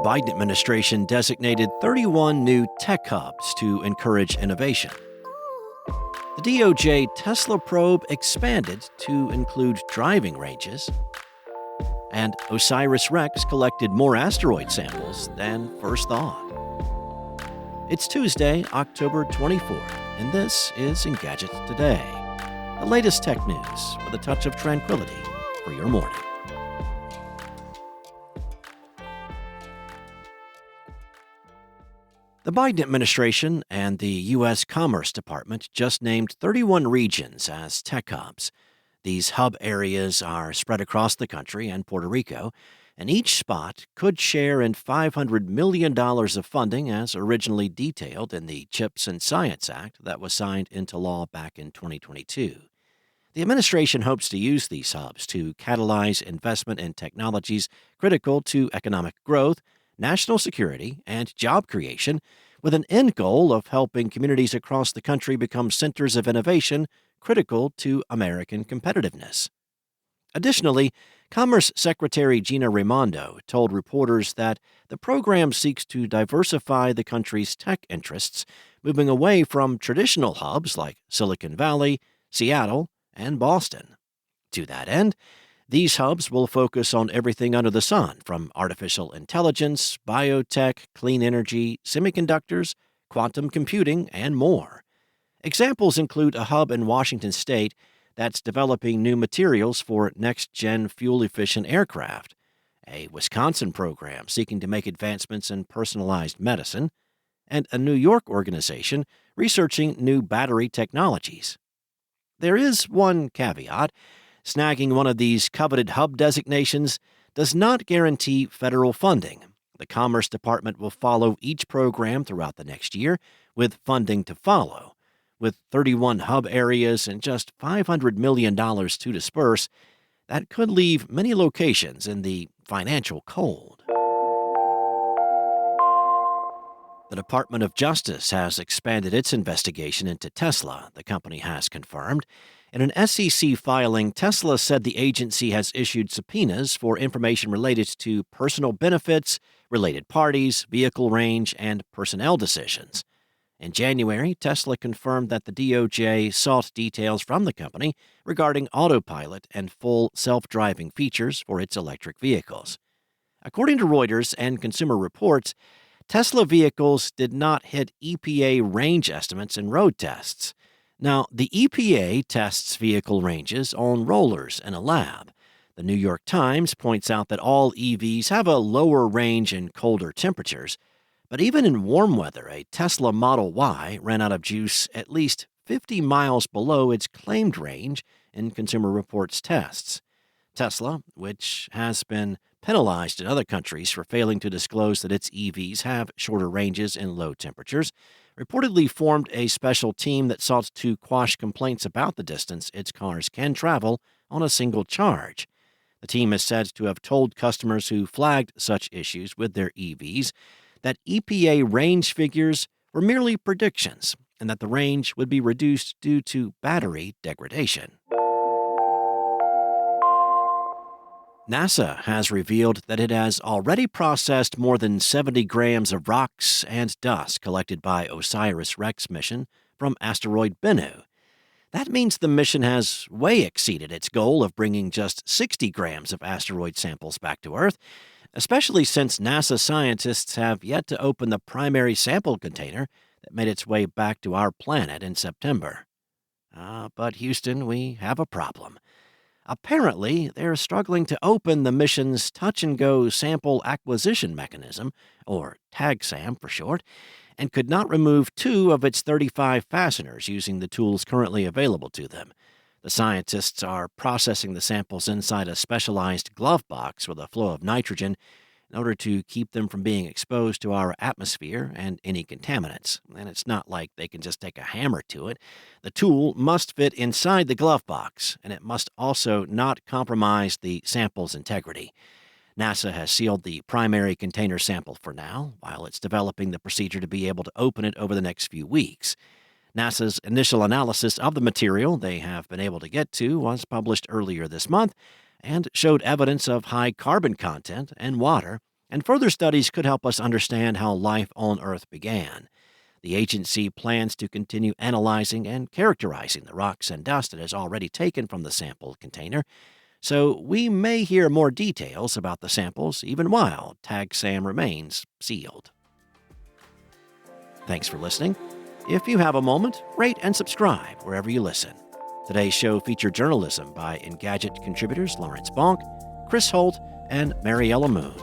Biden administration designated 31 new tech hubs to encourage innovation. The DOJ Tesla probe expanded to include driving ranges. And OSIRIS-REx collected more asteroid samples than first thought. It's Tuesday, October 24th, and this is Engadget Today, the latest tech news with a touch of tranquility for your morning. The Biden administration and the U.S. Commerce Department just named 31 regions as tech hubs. These hub areas are spread across the country and Puerto Rico, and each spot could share in $500 million of funding as originally detailed in the CHIPS and Science Act that was signed into law back in 2022. The administration hopes to use these hubs to catalyze investment in technologies critical to economic growth, national security, and job creation, with an end goal of helping communities across the country become centers of innovation critical to American competitiveness. Additionally, Commerce Secretary Gina Raimondo told reporters that the program seeks to diversify the country's tech interests, moving away from traditional hubs like Silicon Valley, Seattle, and Boston. To that end, these hubs will focus on everything under the sun, from artificial intelligence, biotech, clean energy, semiconductors, quantum computing, and more. Examples include a hub in Washington state that's developing new materials for next-gen fuel-efficient aircraft, a Wisconsin program seeking to make advancements in personalized medicine, and a New York organization researching new battery technologies. There is one caveat. Snagging one of these coveted hub designations does not guarantee federal funding. The Commerce Department will follow each program throughout the next year, with funding to follow. With 31 hub areas and just $500 million to disperse, that could leave many locations in the financial cold. The Department of Justice has expanded its investigation into Tesla, the company has confirmed. In an SEC filing, Tesla said the agency has issued subpoenas for information related to personal benefits, related parties, vehicle range, and personnel decisions. In January, Tesla confirmed that the DOJ sought details from the company regarding autopilot and full self-driving features for its electric vehicles. According to Reuters and Consumer Reports, Tesla vehicles did not hit EPA range estimates in road tests. Now, the EPA tests vehicle ranges on rollers in a lab. The New York Times points out that all EVs have a lower range in colder temperatures, but even in warm weather, a Tesla Model Y ran out of juice at least 50 miles below its claimed range in Consumer Reports tests. Tesla, which has been penalized in other countries for failing to disclose that its EVs have shorter ranges in low temperatures, reportedly formed a special team that sought to quash complaints about the distance its cars can travel on a single charge. The team is said to have told customers who flagged such issues with their EVs that EPA range figures were merely predictions and that the range would be reduced due to battery degradation. NASA has revealed that it has already processed more than 70 grams of rocks and dust collected by OSIRIS-REx mission from asteroid Bennu. That means the mission has way exceeded its goal of bringing just 60 grams of asteroid samples back to Earth, especially since NASA scientists have yet to open the primary sample container that made its way back to our planet in September. But Houston, we have a problem. Apparently, they're struggling to open the mission's touch-and-go sample acquisition mechanism, or TAGSAM for short, and could not remove 2 of its 35 fasteners using the tools currently available to them. The scientists are processing the samples inside a specialized glove box with a flow of nitrogen in order to keep them from being exposed to our atmosphere and any contaminants. And it's not like they can just take a hammer to it. The tool must fit inside the glove box, and it must also not compromise the sample's integrity. NASA has sealed the primary container sample for now, while it's developing the procedure to be able to open it over the next few weeks. NASA's initial analysis of the material they have been able to get to was published earlier this month and showed evidence of high carbon content and water, And further studies could help us understand how life on Earth began. The agency plans to continue analyzing and characterizing the rocks and dust it has already taken from the sample container, so we may hear more details about the samples even while Tag Sam remains sealed. Thanks for listening. If you have a moment, rate and subscribe wherever you listen. Today's show featured journalism by Engadget contributors Lawrence Bonk, Chris Holt, and Mariella Moon,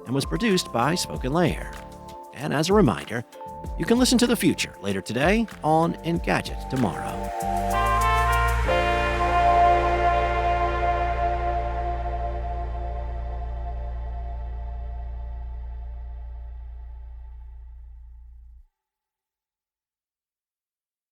and was produced by Spoken Layer. And as a reminder, you can listen to the future later today on Engadget Tomorrow.